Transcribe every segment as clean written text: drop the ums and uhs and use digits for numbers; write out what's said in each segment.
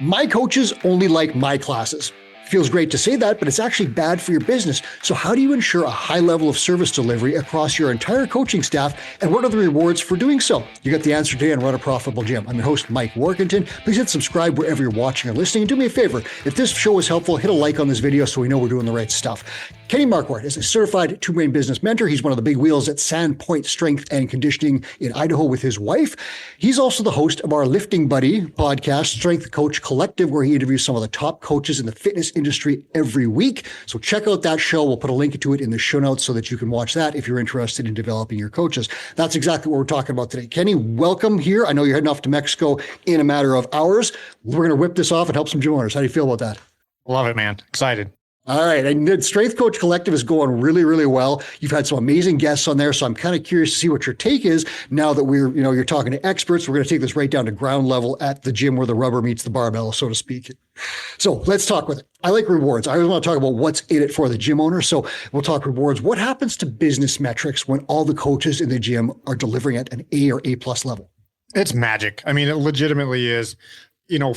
My coaches only like my classes. Feels great to say that, but it's actually bad for your business. So how do you ensure a high level of service delivery across your entire coaching staff, and what are the rewards for doing so? You got the answer today on Run a Profitable Gym. I'm your host, Mike Warkentin. Please hit subscribe wherever you're watching or listening, and do me a favor. If this show was helpful, hit a like on this video so we know we're doing the right stuff. Kenny Markwardt is a certified two-brain business mentor. He's one of the big wheels at Sandpoint Strength and Conditioning in Idaho with his wife. He's also the host of our Lifting Buddy podcast, Strength Coach Collective, where he interviews some of the top coaches in the fitness industry every week. So check out that show. We'll put a link to it in the show notes so that you can watch that if you're interested in developing your coaches. That's exactly what we're talking about today. Kenny, welcome here. I know you're heading off to Mexico in a matter of hours. We're going to whip this off and help some gym owners. How do you feel about that? Love it, man. Excited. All right. And the Strength Coach Collective is going really, really well. You've had some amazing guests on there. So I'm kind of curious to see what your take is now that you're talking to experts. We're going to take this right down to ground level at the gym where the rubber meets the barbell, so to speak. So let's talk with it. I like rewards. I always want to talk about what's in it for the gym owner. So we'll talk rewards. What happens to business metrics when all the coaches in the gym are delivering at an A or A+ level? It's magic. I mean, it legitimately is,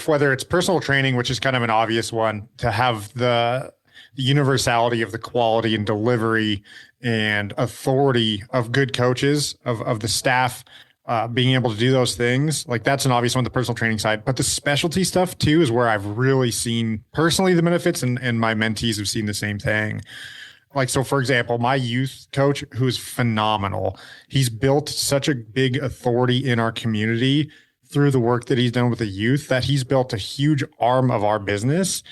whether it's personal training, which is kind of an obvious one, to have the universality of the quality and delivery and authority of good coaches, of the staff, being able to do those things. Like, that's an obvious one, the personal training side. But the specialty stuff too is where I've really seen personally the benefits, and my mentees have seen the same thing. Like, so for example, my youth coach, who's phenomenal, he's built such a big authority in our community through the work that he's done with the youth, that he's built a huge arm of our business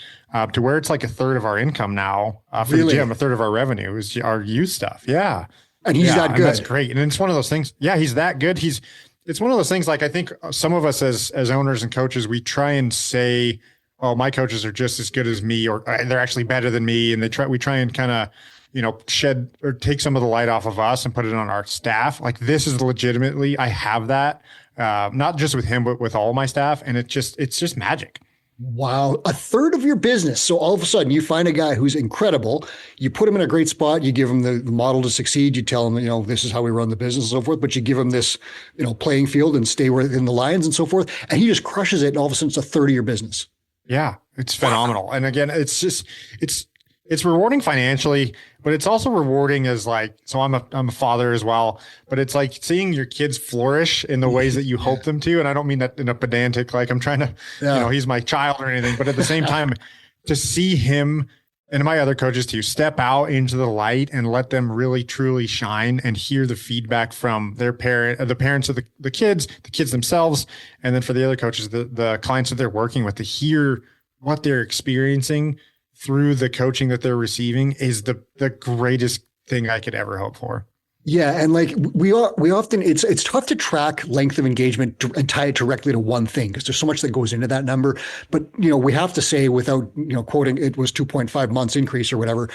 to where it's like a third of our income now for the gym. A third of our revenue is our youth stuff. Yeah. And he's that good. That's great. And it's one of those things. Yeah, he's that good. It's one of those things, like, I think some of us as owners and coaches, we try and say, oh, my coaches are just as good as me, or they're actually better than me. And we try and kind of, shed or take some of the light off of us and put it on our staff. Like, this is legitimately, I have that, not just with him, but with all my staff. And it's just magic. Wow. A third of your business. So all of a sudden you find a guy who's incredible. You put him in a great spot. You give him the model to succeed. You tell him, this is how we run the business and so forth, but you give him this, playing field and stay within the lines and so forth. And he just crushes it. And all of a sudden it's a third of your business. Yeah. It's phenomenal. Wow. And again, it's rewarding financially, but it's also rewarding as so I'm a father as well, but it's like seeing your kids flourish in the ways that you hope them to. And I don't mean that in a pedantic, like I'm trying to, he's my child or anything, but at the same time, to see him and my other coaches to step out into the light and let them really truly shine and hear the feedback from the parents of the kids themselves. And then for the other coaches, the clients that they're working with, to hear what they're experiencing through the coaching that they're receiving is the greatest thing I could ever hope for. Yeah. And we often, it's tough to track length of engagement and tie it directly to one thing, because there's so much that goes into that number. But, we have to say, without, quoting, it was 2.5 months increase or whatever,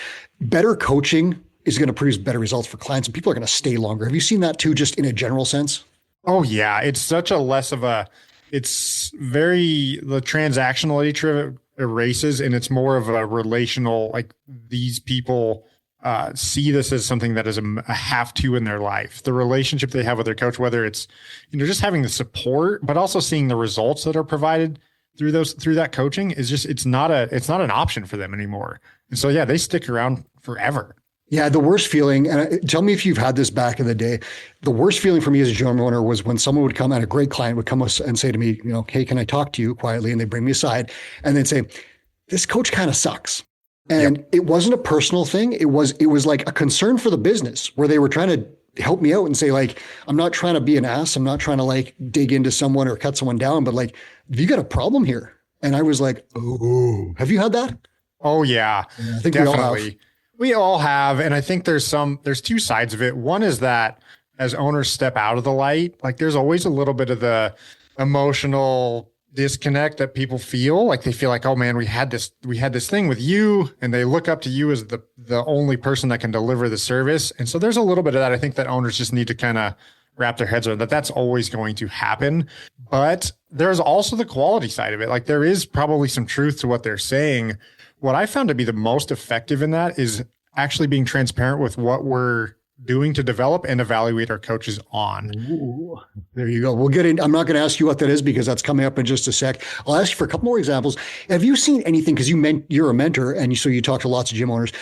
better coaching is going to produce better results for clients, and people are going to stay longer. Have you seen that too, just in a general sense? Oh yeah. It's such a it's very, the transactional nature erases, and it's more of a relational, like, these people see this as something that is a have to in their life. The relationship they have with their coach, whether it's, just having the support, but also seeing the results that are provided through that coaching, is just, it's not an option for them anymore. And so, yeah, they stick around forever. Yeah, the worst feeling, and tell me if you've had this back in the day, the worst feeling for me as a gym owner was when someone would come, and a great client would come and say to me, hey, can I talk to you quietly? And they bring me aside and then say, this coach kind of sucks. And It wasn't a personal thing. It was like a concern for the business, where they were trying to help me out and say, I'm not trying to be an ass. I'm not trying to dig into someone or cut someone down, but you got a problem here. And I was like, oh, have you had that? Oh yeah, I think definitely. We all have. And I think there's two sides of it. One is that as owners step out of the light, there's always a little bit of the emotional disconnect that people feel. Like, they feel like, oh man, we had this thing with you, and they look up to you as the only person that can deliver the service. And so there's a little bit of that. I think that owners just need to kind of wrap their heads around that. That's always going to happen. But there's also the quality side of it. There is probably some truth to what they're saying. What I found to be the most effective in that is actually being transparent with what we're doing to develop and evaluate our coaches on. Ooh, there you go. We'll get in. I'm not going to ask you what that is because that's coming up in just a sec. I'll ask you for a couple more examples. Have you seen anything, because you're a mentor and so you talk to lots of gym owners.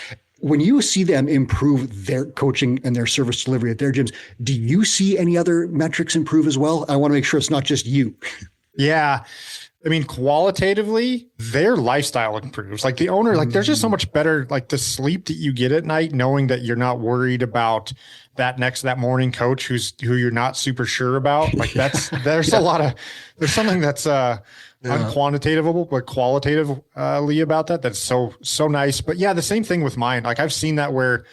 When you see them improve their coaching and their service delivery at their gyms, do you see any other metrics improve as well? I want to make sure it's not just you. Yeah. I mean, qualitatively, their lifestyle improves. Like the owner, like there's just so much better, like the sleep that you get at night, knowing that you're not worried about that morning coach who you're not super sure about. Like there's something that's unquantitatable, but qualitatively about that. That's so nice. But yeah, the same thing with mine. Like I've seen that where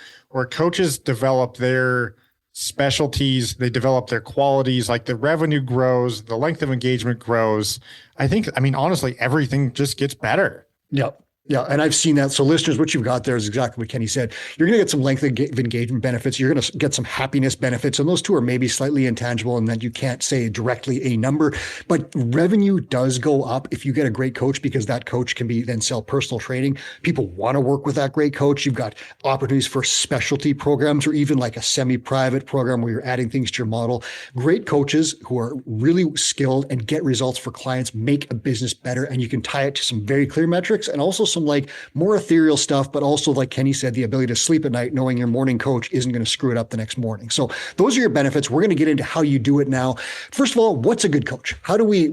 coaches develop their specialties, they develop their qualities, like the revenue grows, the length of engagement grows. I mean, honestly, everything just gets better. Yep. Yeah. And I've seen that. So listeners, what you've got there is exactly what Kenny said. You're going to get some length of engagement benefits. You're going to get some happiness benefits. And those two are maybe slightly intangible and that you can't say directly a number, but revenue does go up if you get a great coach, because that coach can be then sell personal training. People want to work with that great coach. You've got opportunities for specialty programs or even like a semi-private program where you're adding things to your model. Great coaches who are really skilled and get results for clients make a business better. And you can tie it to some very clear metrics and also some like more ethereal stuff, but also like Kenny said, the ability to sleep at night knowing your morning coach isn't going to screw it up the next morning. So those are your benefits. We're going to get into how you do it now. First of all, what's a good coach? How do we,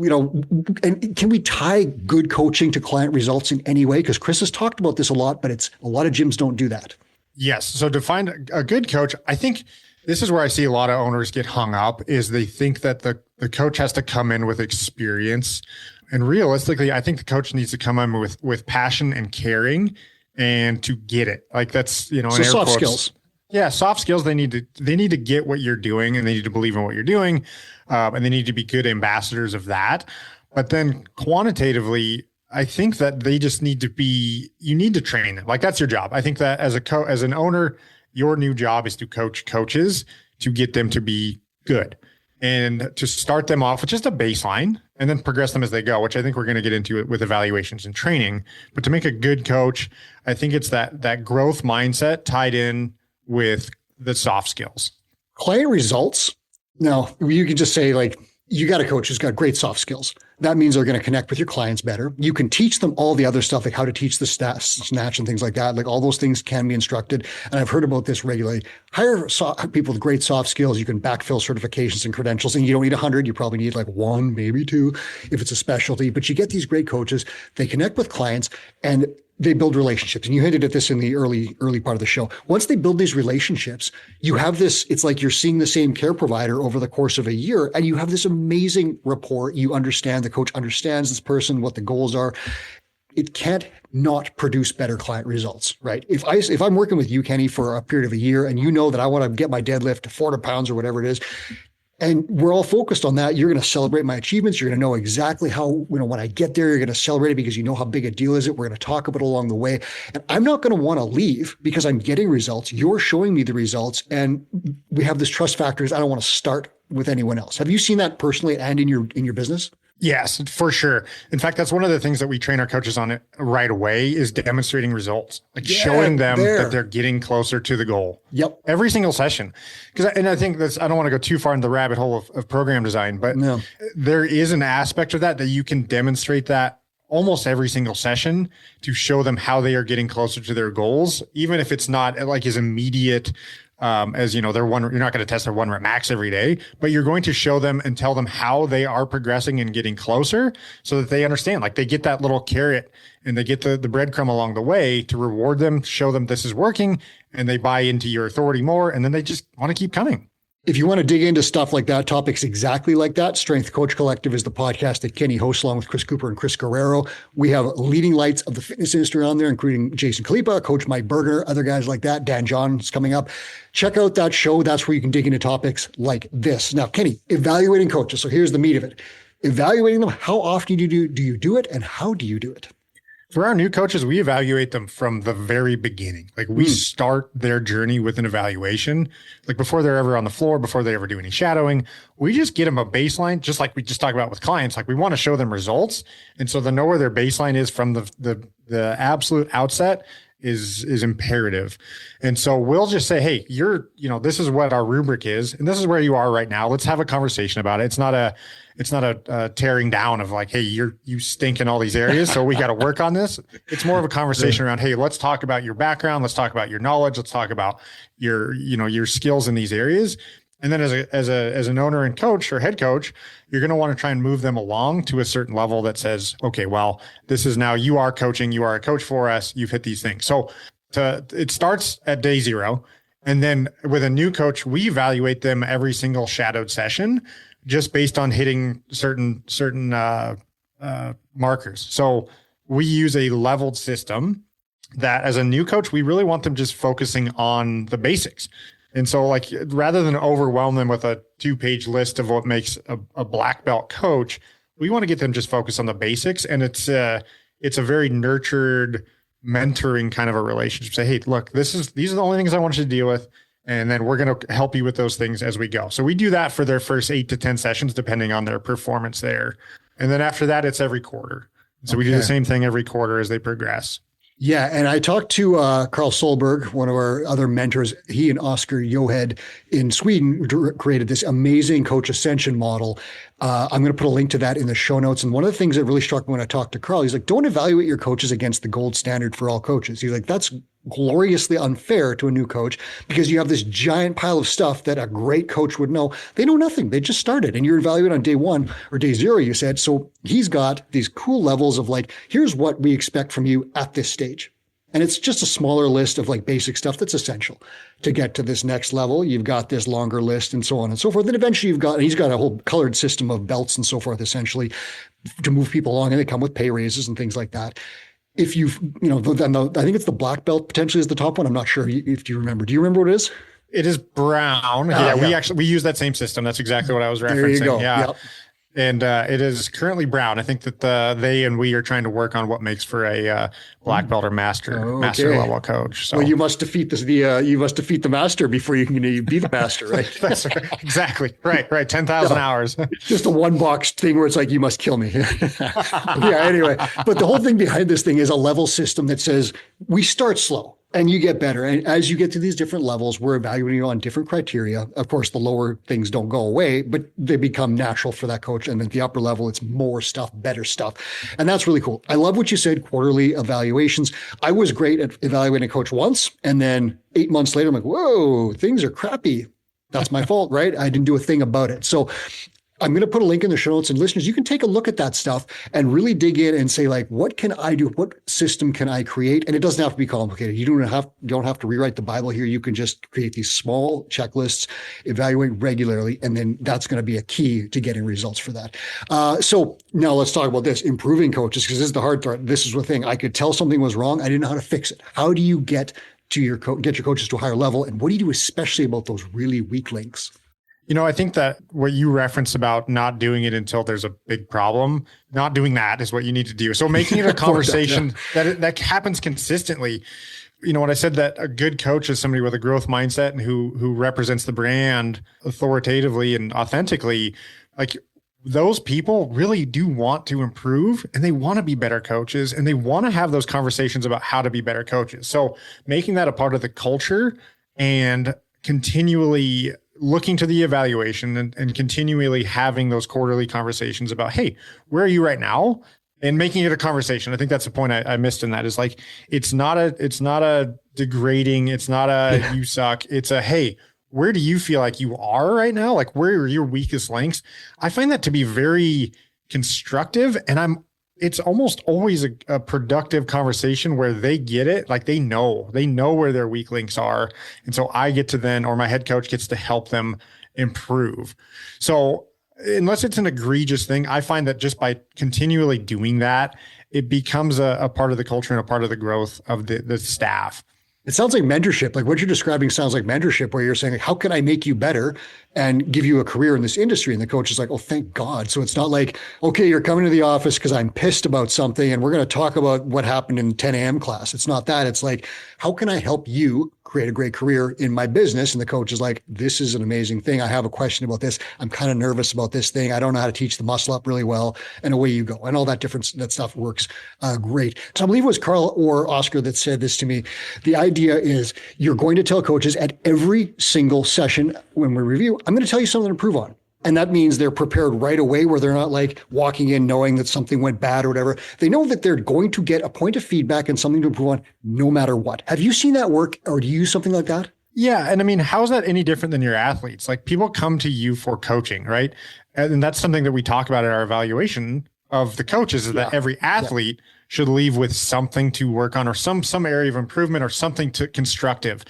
and can we tie good coaching to client results in any way? Because Chris has talked about this a lot, but a lot of gyms don't do that. Yes. So to find a good coach, I think this is where I see a lot of owners get hung up, is they think that the coach has to come in with experience. And realistically, I think the coach needs to come in with passion and caring and to get it. Like that's, so soft skills. Yeah. Soft skills. They need to get what you're doing and they need to believe in what you're doing. And they need to be good ambassadors of that. But then quantitatively, I think that they just you need to train them. Like that's your job. I think that as an owner, your new job is to coach coaches to get them to be good and to start them off with just a baseline and then progress them as they go, which I think we're going to get into it with evaluations and training. But to make a good coach, I think it's that growth mindset tied in with the soft skills. Client results. Now, you can just say like, you got a coach who's got great soft skills. That means they're going to connect with your clients better. You can teach them all the other stuff, like how to teach the snatch and things like that. Like all those things can be instructed. And I've heard about this regularly. Hire people with great soft skills. You can backfill certifications and credentials, and you don't need 100. You probably need like 1, maybe 2 if it's a specialty. But you get these great coaches. They connect with clients and they build relationships. And you hinted at this in the early part of the show. Once they build these relationships, you have this, it's like you're seeing the same care provider over the course of a year, and you have this amazing rapport. You understand, the coach understands this person, what the goals are. It can't not produce better client results, right? If I'm working with you, Kenny, for a period of a year, and you know that I want to get my deadlift to 400 pounds or whatever it is, and we're all focused on that, you're going to celebrate my achievements. You're going to know exactly how, when I get there, you're going to celebrate it because you know how big a deal is it. We're going to talk about it along the way. And I'm not going to want to leave because I'm getting results. You're showing me the results. And we have this trust factor. I don't want to start with anyone else. Have you seen that personally and in your business? Yes, for sure. In fact, that's one of the things that we train our coaches on it right away is demonstrating results, like showing them that they're getting closer to the goal. Yep. Every single session. And I think I don't want to go too far in the rabbit hole of program design, but there is an aspect of that you can demonstrate that almost every single session to show them how they are getting closer to their goals, even if it's not like as immediate as you're not going to test their 1 rep max every day, but you're going to show them and tell them how they are progressing and getting closer so that they understand, like they get that little carrot and they get the breadcrumb along the way to reward them, show them this is working, and they buy into your authority more. And then they just want to keep coming. If you want to dig into stuff like that, topics exactly like that, Strength Coach Collective is the podcast that Kenny hosts along with Chris Cooper and Chris Guerrero. We have leading lights of the fitness industry on there, including Jason Khalipa, Coach Mike Berger, other guys like that. Dan John is coming up. Check out that show. That's where you can dig into topics like this. Now, Kenny, evaluating coaches. So here's the meat of it. Evaluating them. How often do you do it, and how do you do it? For our new coaches, we evaluate them from the very beginning. Like we start their journey with an evaluation, like before they're ever on the floor, before they ever do any shadowing. We just get them a baseline, just like we just talked about with clients. Like we want to show them results. And so they know where their baseline is from the absolute outset. is imperative. And so we'll just say, hey, this is what our rubric is, and this is where you are right now. Let's have a conversation about it. It's not a tearing down of like, hey, you stink in all these areas, so we got to work on this. It's more of a conversation around, hey, let's talk about your background. Let's talk about your knowledge. Let's talk about your skills in these areas. And then as an owner and coach or head coach, you're going to want to try and move them along to a certain level that says, okay, well, this is now you are coaching, you are a coach for us, you've hit these things. So it starts at day 0. And then with a new coach, we evaluate them every single shadowed session just based on hitting certain markers. So we use a leveled system that as a new coach, we really want them just focusing on the basics. And so like, rather than overwhelm them with a 2-page list of what makes a black belt coach, we want to get them just focused on the basics. And it's a very nurtured mentoring kind of a relationship. Say, hey, look, these are the only things I want you to deal with. And then we're going to help you with those things as we go. So we do that for their first 8 to 10 sessions, depending on their performance there. And then after that, it's every quarter. So we do the same thing every quarter as they progress. Yeah. And I talked to Carl Solberg, one of our other mentors. He and Oscar Johed in Sweden created this amazing coach ascension model. I'm going to put a link to that in the show notes. And one of the things that really struck me when I talked to Carl, he's like, don't evaluate your coaches against the gold standard for all coaches. He's like, that's gloriously unfair to a new coach because you have this giant pile of stuff that a great coach would know. They know nothing. They just started and you're evaluated on day 1 or day 0, you said. So he's got these cool levels of like, here's what we expect from you at this stage. And it's just a smaller list of like basic stuff that's essential to get to this next level. You've got this longer list and so on and so forth. Then eventually he's got a whole colored system of belts and so forth, essentially to move people along. And they come with pay raises and things like that. If I think it's the black belt potentially is the top one. I'm not sure if you remember. Do you remember what it is? It is brown. We use that same system. That's exactly what I was referencing. There you go. Yeah. Yep. And it is currently brown. I think that they and we are trying to work on what makes for a black belt or master level coach. So well, you must defeat the master before you can be the master, right? That's right. Exactly. Right. 10,000 hours. Just a one box thing where it's like, you must kill me. Yeah. Anyway, but the whole thing behind this thing is a level system that says we start slow. And you get better. And as you get to these different levels, we're evaluating you on different criteria. Of course, the lower things don't go away, but they become natural for that coach. And at the upper level, it's more stuff, better stuff. And that's really cool. I love what you said, quarterly evaluations. I was great at evaluating a coach once. And then 8 months later, I'm like, whoa, things are crappy. That's my fault, right? I didn't do a thing about it. So I'm going to put a link in the show notes, and listeners, you can take a look at that stuff and really dig in and say, like, what can I do? What system can I create? And it doesn't have to be complicated. You don't have to rewrite the Bible here. You can just create these small checklists, evaluate regularly, and then that's going to be a key to getting results for that. So now let's talk about this, improving coaches, because this is the hard part. This is the thing. I could tell something was wrong. I didn't know how to fix it. How do you get your coaches to a higher level? And what do you do especially about those really weak links? I think that what you referenced about not doing it until there's a big problem, not doing that is what you need to do. So making it a conversation that happens consistently. When I said that a good coach is somebody with a growth mindset and who represents the brand authoritatively and authentically, like those people really do want to improve and they want to be better coaches and they want to have those conversations about how to be better coaches. So making that a part of the culture and continually looking to the evaluation and continually having those quarterly conversations about, hey, where are you right now? And making it a conversation. I think that's the point I missed in that is like, it's not a degrading, it's not a you suck. It's a, hey, where do you feel like you are right now? Like where are your weakest links? I find that to be very constructive, and it's almost always a productive conversation where they get it. Like they know where their weak links are. And so I get to then, or my head coach gets to help them improve. So unless it's an egregious thing, I find that just by continually doing that, it becomes a part of the culture and a part of the growth of the staff. It sounds like mentorship. Like what you're describing sounds like mentorship, where you're saying, like, how can I make you better? and give you a career in this industry. And the coach is like, oh, thank God. So it's not like, okay, you're coming to the office because I'm pissed about something and we're going to talk about what happened in 10 a.m. class. It's not that. It's like, how can I help you create a great career in my business? And the coach is like, this is an amazing thing. I have a question about this. I'm kind of nervous about this thing. I don't know how to teach the muscle up really well. And away you go. And all that that stuff works great. So I believe it was Carl or Oscar that said this to me. The idea is you're going to tell coaches at every single session when we review, I'm going to tell you something to improve on. And that means they're prepared right away where they're not like walking in knowing that something went bad or whatever. They know that they're going to get a point of feedback and something to improve on no matter what. Have you seen that work, or do you use something like that? Yeah. And I mean, how's that any different than your athletes? Like, people come to you for coaching, right? And that's something that we talk about in our evaluation of the coaches, is that every athlete should leave with something to work on, or some area of improvement, or something to constructive.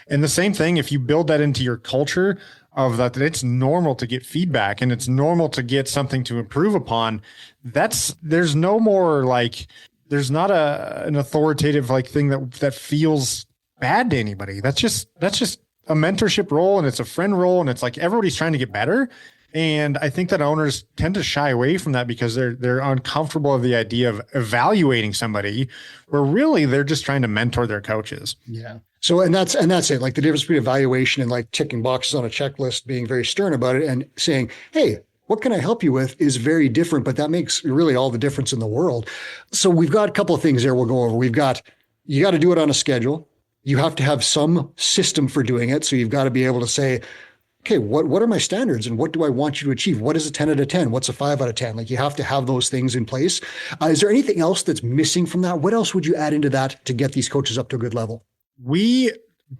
And the same thing, if you build that into your culture of that it's normal to get feedback and it's normal to get something to improve upon, there's no more like, there's not an authoritative like thing that feels bad to anybody. That's just a mentorship role, and it's a friend role, and it's like everybody's trying to get better. And I think that owners tend to shy away from that because they're uncomfortable with the idea of evaluating somebody, where really they're just trying to mentor their coaches. Yeah. So, and that's it. Like, the difference between evaluation and like ticking boxes on a checklist, being very stern about it and saying, hey, what can I help you with, is very different, but that makes really all the difference in the world. So we've got a couple of things there we'll go over. You got to do it on a schedule. You have to have some system for doing it. So you've got to be able to say, okay, what are my standards and what do I want you to achieve? What is a 10 out of 10? What's a 5 out of 10? Like, you have to have those things in place. Is there anything else that's missing from that? What else would you add into that to get these coaches up to a good level? We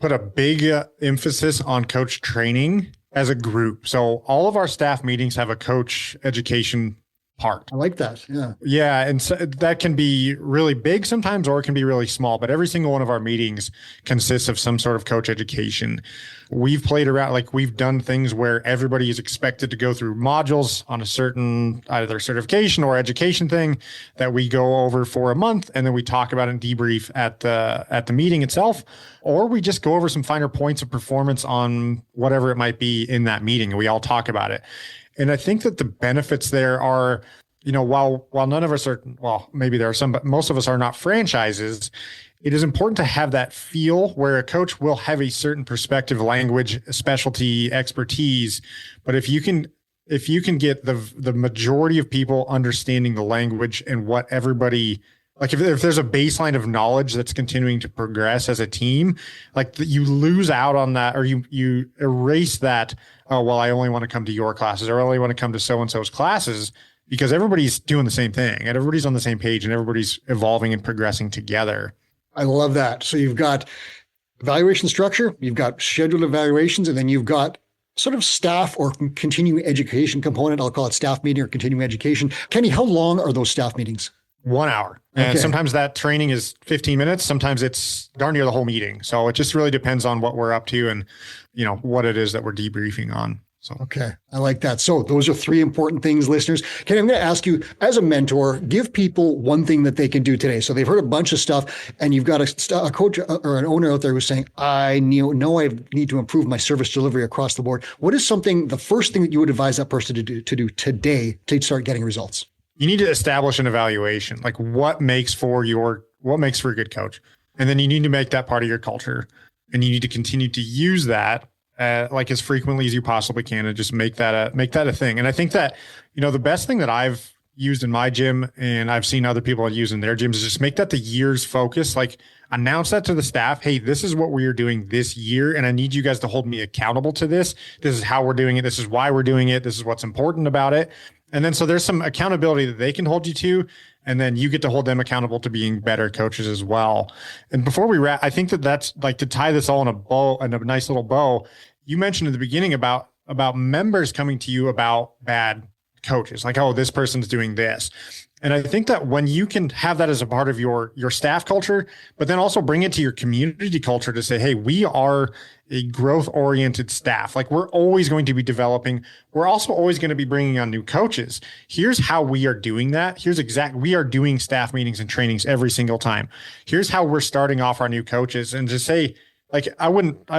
put a big emphasis on coach training as a group. So all of our staff meetings have a coach education part. I like that. Yeah. Yeah. And so that can be really big sometimes, or it can be really small, but every single one of our meetings consists of some sort of coach education. We've played around, like we've done things where everybody is expected to go through modules on a certain either certification or education thing that we go over for a month. And then we talk about and debrief at the meeting itself, or we just go over some finer points of performance on whatever it might be in that meeting. And we all talk about it. And I think that the benefits there are, while none of us are, well, maybe there are some, but most of us are not franchises. It is important to have that feel where a coach will have a certain perspective, language, specialty, expertise. But if you can get the majority of people understanding the language and what everybody, like if there's a baseline of knowledge that's continuing to progress as a team, like you lose out on that, or you erase that. Oh, well, I only want to come to your classes, or I only want to come to so-and-so's classes, because everybody's doing the same thing and everybody's on the same page and everybody's evolving and progressing together. I love that. So you've got evaluation structure, you've got scheduled evaluations, and then you've got sort of staff or continuing education component. I'll call it staff meeting or continuing education. Kenny, how long are those staff meetings? 1 hour. And sometimes that training is 15 minutes. Sometimes it's darn near the whole meeting. So it just really depends on what we're up to and, what it is that we're debriefing on. So, okay. I like that. So those are 3 important things, listeners. Kenny, I'm going to ask you, as a mentor, give people one thing that they can do today. So they've heard a bunch of stuff, and you've got a coach or an owner out there who's saying, I know I need to improve my service delivery across the board. What is the first thing that you would advise that person to do today to start getting results? You need to establish an evaluation, like what makes for a good coach. And then you need to make that part of your culture, and you need to continue to use that like as frequently as you possibly can, and just make that a thing. And I think that, the best thing that I've used in my gym and I've seen other people use in their gyms is just make that the year's focus. Like, announce that to the staff. Hey, this is what we are doing this year, and I need you guys to hold me accountable to this. This is how we're doing it. This is why we're doing it. This is what's important about it. And then so there's some accountability that they can hold you to, and then you get to hold them accountable to being better coaches as well. And before we wrap, I think that's like, to tie this all in a bow, and a nice little bow. You mentioned at the beginning about members coming to you about bad coaches, like, oh, this person's doing this. And I think that when you can have that as a part of your staff culture, but then also bring it to your community culture to say, hey, we are a growth-oriented staff. Like, we're always going to be developing. We're also always going to be bringing on new coaches. Here's how we are doing that. We are doing staff meetings and trainings every single time. Here's how we're starting off our new coaches. And to say, like I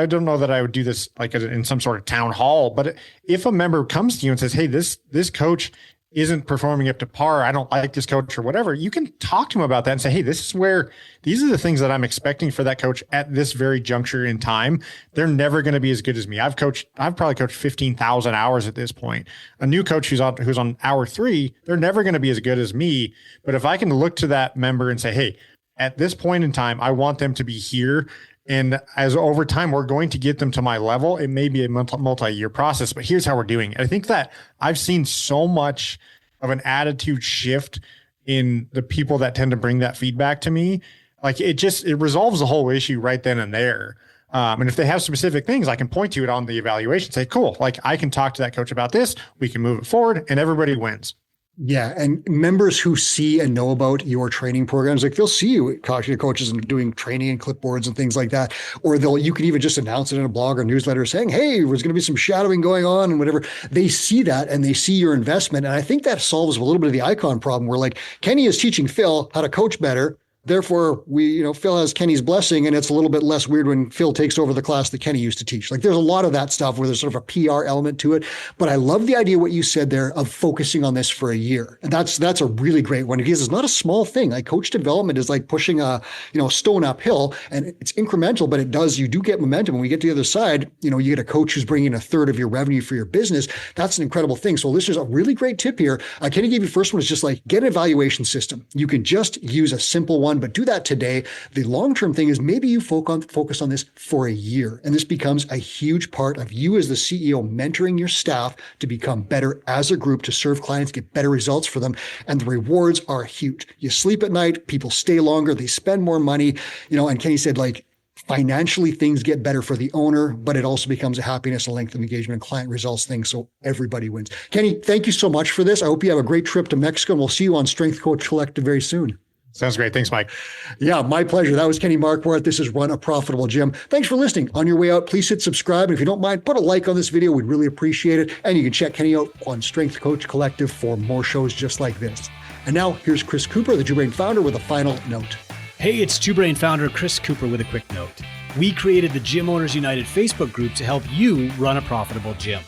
don't know that I would do this like in some sort of town hall, but if a member comes to you and says, hey, this coach isn't performing up to par, I don't like this coach or whatever, you can talk to him about that and say, hey, these are the things that I'm expecting for that coach at this very juncture in time. They're never going to be as good as me. I've probably coached 15,000 hours at this point. A new coach who's on hour 3, they're never going to be as good as me. But if I can look to that member and say, hey, at this point in time, I want them to be here. And as over time, we're going to get them to my level. It may be a multi-year process, but here's how we're doing it. I think that I've seen so much of an attitude shift in the people that tend to bring that feedback to me. Like it resolves the whole issue right then and there. And if they have specific things, I can point to it on the evaluation, say, cool, like I can talk to that coach about this. We can move it forward and everybody wins. Yeah. And members who see and know about your training programs, like they'll see you talking to coaches and doing training and clipboards and things like that. Or you can even just announce it in a blog or newsletter saying, hey, there's going to be some shadowing going on and whatever. They see that and they see your investment. And I think that solves a little bit of the icon problem where like Kenny is teaching Phil how to coach better. Therefore, Phil has Kenny's blessing, and it's a little bit less weird when Phil takes over the class that Kenny used to teach. Like there's a lot of that stuff where there's sort of a PR element to it. But I love the idea what you said there of focusing on this for a year. And that's a really great one because it's not a small thing. Like coach development is like pushing a stone uphill, and it's incremental, but you do get momentum. When we get to the other side, you get a coach who's bringing a third of your revenue for your business. That's an incredible thing. So listeners, a really great tip here. Kenny gave you the first one is just like get an evaluation system. You can just use a simple one, but do that today. The long-term thing is maybe you focus on this for a year, and this becomes a huge part of you as the CEO mentoring your staff to become better as a group, to serve clients, get better results for them. And the rewards are huge. You sleep at night, people stay longer, they spend more money, and Kenny said like, financially, things get better for the owner, but it also becomes a happiness and length of engagement and client results thing. So everybody wins. Kenny, thank you so much for this. I hope you have a great trip to Mexico, and we'll see you on Strength Coach Collective very soon. Sounds great. Thanks, Mike. Yeah, my pleasure. That was Kenny Markwardt. This is Run a Profitable Gym. Thanks for listening. On your way out, please hit subscribe. And if you don't mind, put a like on this video. We'd really appreciate it. And you can check Kenny out on Strength Coach Collective for more shows just like this. And now here's Chris Cooper, the Two Brain founder, with a final note. Hey, it's Two Brain founder Chris Cooper with a quick note. We created the Gym Owners United Facebook group to help you run a profitable gym.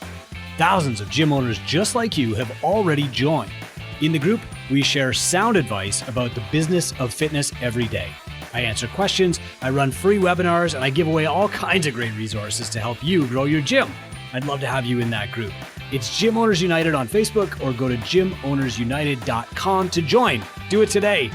Thousands of gym owners just like you have already joined. In the group, we share sound advice about the business of fitness every day. I answer questions, I run free webinars, and I give away all kinds of great resources to help you grow your gym. I'd love to have you in that group. It's Gym Owners United on Facebook, or go to gymownersunited.com to join. Do it today.